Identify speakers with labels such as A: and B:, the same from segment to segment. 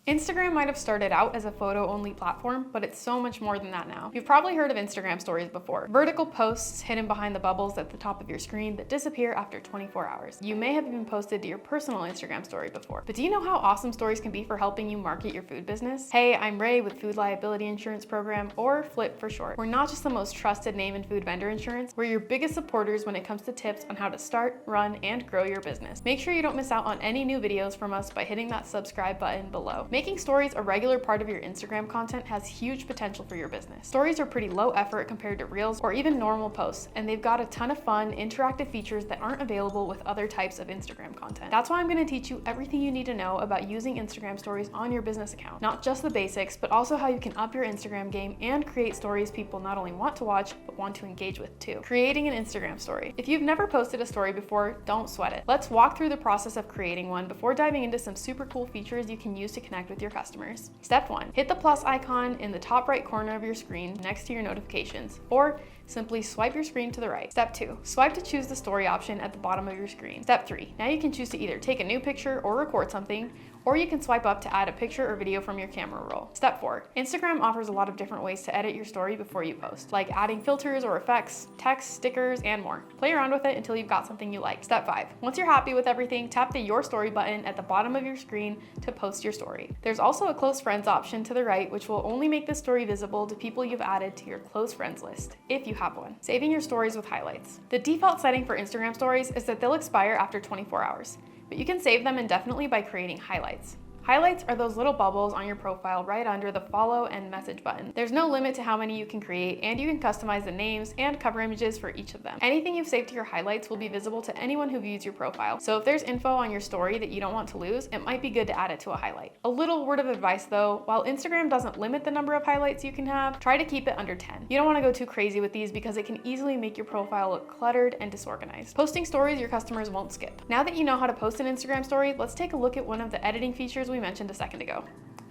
A: Instagram might have started out as a photo-only platform, but it's so much more than that now. You've probably heard of Instagram stories before. Vertical posts hidden behind the bubbles at the top of your screen that disappear after 24 hours. You may have even posted to your personal Instagram story before. But do you know how awesome stories can be for helping you market your food business? Hey, I'm Ray with Food Liability Insurance Program, or FLIP for short. We're not just the most trusted name in food vendor insurance, we're your biggest supporters when it comes to tips on how to start, run, and grow your business. Make sure you don't miss out on any new videos from us by hitting that subscribe button below. Making stories a regular part of your Instagram content has huge potential for your business. Stories are pretty low effort compared to Reels or even normal posts, and they've got a ton of fun, interactive features that aren't available with other types of Instagram content. That's why I'm going to teach you everything you need to know about using Instagram stories on your business account. Not just the basics, but also how you can up your Instagram game and create stories people not only want to watch, but want to engage with too. Creating an Instagram story. If you've never posted a story before, don't sweat it. Let's walk through the process of creating one before diving into some super cool features you can use to connect with your customers. Step 1, hit the plus icon in the top right corner of your screen next to your notifications, or simply swipe your screen to the right. Step 2, swipe to choose the story option at the bottom of your screen. Step 3, now you can choose to either take a new picture or record something, or you can swipe up to add a picture or video from your camera roll. Step 4, Instagram offers a lot of different ways to edit your story before you post, like adding filters or effects, text, stickers, and more. Play around with it until you've got something you like. Step 5, once you're happy with everything, tap the Your Story button at the bottom of your screen to post your story. There's also a close friends option to the right, which will only make the story visible to people you've added to your close friends list, if you have one. Saving your stories with highlights. The default setting for Instagram stories is that they'll expire after 24 hours, but you can save them indefinitely by creating highlights. Highlights are those little bubbles on your profile right under the follow and message button. There's no limit to how many you can create, and you can customize the names and cover images for each of them. Anything you've saved to your highlights will be visible to anyone who views your profile. So if there's info on your story that you don't want to lose, it might be good to add it to a highlight. A little word of advice though, while Instagram doesn't limit the number of highlights you can have, try to keep it under 10. You don't want to go too crazy with these because it can easily make your profile look cluttered and disorganized. Posting stories your customers won't skip. Now that you know how to post an Instagram story, let's take a look at one of the editing features we mentioned a second ago.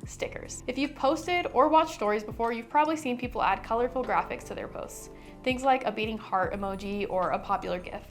A: Stickers. If you've posted or watched stories before, you've probably seen people add colorful graphics to their posts. Things like a beating heart emoji or a popular GIF.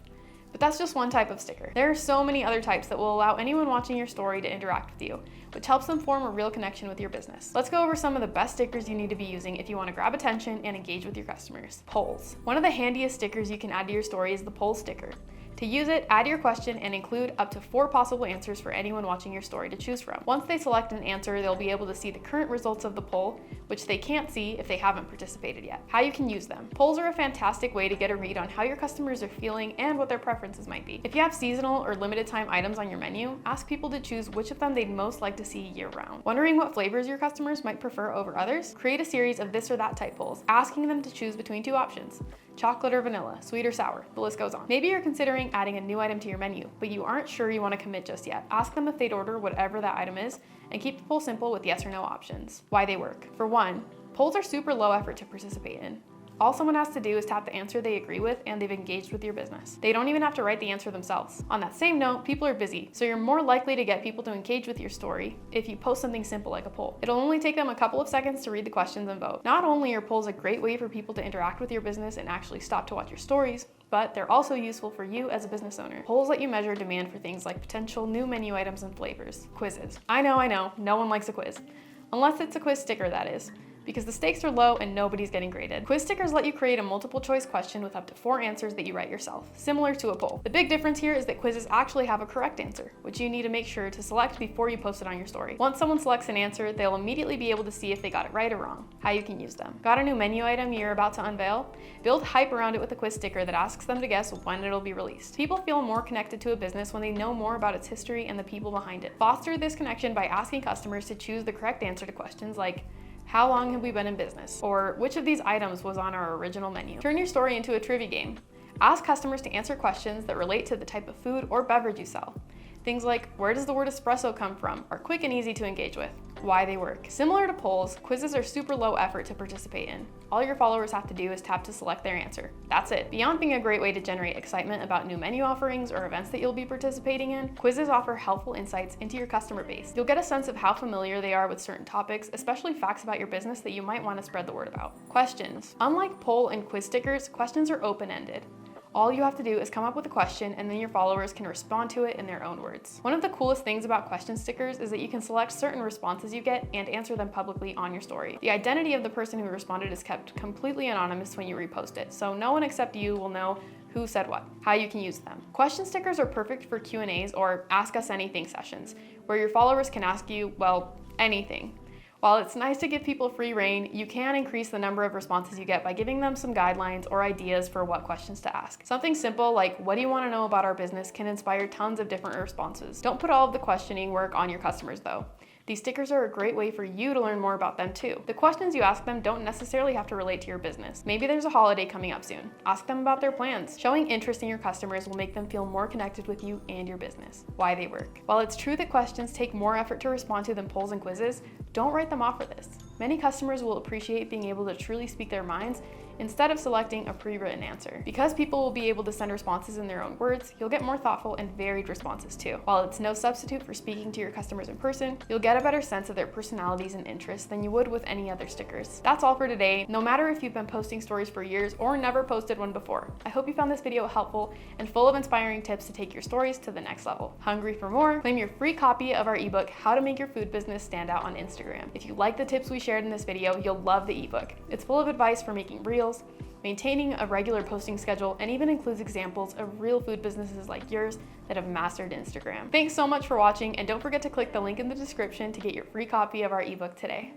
A: But that's just one type of sticker. There are so many other types that will allow anyone watching your story to interact with you, which helps them form a real connection with your business. Let's go over some of the best stickers you need to be using if you want to grab attention and engage with your customers. Polls. One of the handiest stickers you can add to your story is the poll sticker. To use it, add your question and include up to 4 possible answers for anyone watching your story to choose from. Once they select an answer, they'll be able to see the current results of the poll, which they can't see if they haven't participated yet. How you can use them. Polls are a fantastic way to get a read on how your customers are feeling and what their preferences might be. If you have seasonal or limited time items on your menu, ask people to choose which of them they'd most like to see year-round. Wondering what flavors your customers might prefer over others? Create a series of this or that type polls, asking them to choose between 2 options. Chocolate or vanilla, sweet or sour, the list goes on. Maybe you're considering adding a new item to your menu, but you aren't sure you want to commit just yet. Ask them if they'd order whatever that item is, and keep the poll simple with yes or no options. Why they work. For one, polls are super low effort to participate in. All someone has to do is tap the answer they agree with and they've engaged with your business. They don't even have to write the answer themselves. On that same note, people are busy, so you're more likely to get people to engage with your story if you post something simple like a poll. It'll only take them a couple of seconds to read the questions and vote. Not only are polls a great way for people to interact with your business and actually stop to watch your stories, but they're also useful for you as a business owner. Polls let you measure demand for things like potential new menu items and flavors. Quizzes. I know, no one likes a quiz. Unless it's a quiz sticker, that is, because the stakes are low and nobody's getting graded. Quiz stickers let you create a multiple choice question with up to 4 answers that you write yourself, similar to a poll. The big difference here is that quizzes actually have a correct answer, which you need to make sure to select before you post it on your story. Once someone selects an answer, they'll immediately be able to see if they got it right or wrong. How you can use them. Got a new menu item you're about to unveil? Build hype around it with a quiz sticker that asks them to guess when it'll be released. People feel more connected to a business when they know more about its history and the people behind it. Foster this connection by asking customers to choose the correct answer to questions like, how long have we been in business? Or which of these items was on our original menu? Turn your story into a trivia game. Ask customers to answer questions that relate to the type of food or beverage you sell. Things like, where does the word espresso come from, are quick and easy to engage with. Why they work. Similar to polls, quizzes are super low effort to participate in. All your followers have to do is tap to select their answer. That's it. Beyond being a great way to generate excitement about new menu offerings or events that you'll be participating in, quizzes offer helpful insights into your customer base. You'll get a sense of how familiar they are with certain topics, especially facts about your business that you might want to spread the word about. Questions. Unlike poll and quiz stickers, questions are open-ended. All you have to do is come up with a question, and then your followers can respond to it in their own words. One of the coolest things about question stickers is that you can select certain responses you get and answer them publicly on your story. The identity of the person who responded is kept completely anonymous when you repost it, so no one except you will know who said what, how you can use them. Question stickers are perfect for Q&As or Ask Us Anything sessions, where your followers can ask you, well, anything. While it's nice to give people free rein, you can increase the number of responses you get by giving them some guidelines or ideas for what questions to ask. Something simple like, what do you want to know about our business, can inspire tons of different responses. Don't put all of the questioning work on your customers though. These stickers are a great way for you to learn more about them too. The questions you ask them don't necessarily have to relate to your business. Maybe there's a holiday coming up soon. Ask them about their plans. Showing interest in your customers will make them feel more connected with you and your business. Why they work. While it's true that questions take more effort to respond to than polls and quizzes, don't write them off for this. Many customers will appreciate being able to truly speak their minds instead of selecting a pre-written answer. Because people will be able to send responses in their own words, you'll get more thoughtful and varied responses too. While it's no substitute for speaking to your customers in person, you'll get a better sense of their personalities and interests than you would with any other stickers. That's all for today, no matter if you've been posting stories for years or never posted one before. I hope you found this video helpful and full of inspiring tips to take your stories to the next level. Hungry for more? Claim your free copy of our ebook, How to Make Your Food Business Stand Out on Instagram. If you like the tips we shared in this video, you'll love the ebook. It's full of advice for making reels, maintaining a regular posting schedule, and even includes examples of real food businesses like yours that have mastered Instagram. Thanks so much for watching, and don't forget to click the link in the description to get your free copy of our ebook today.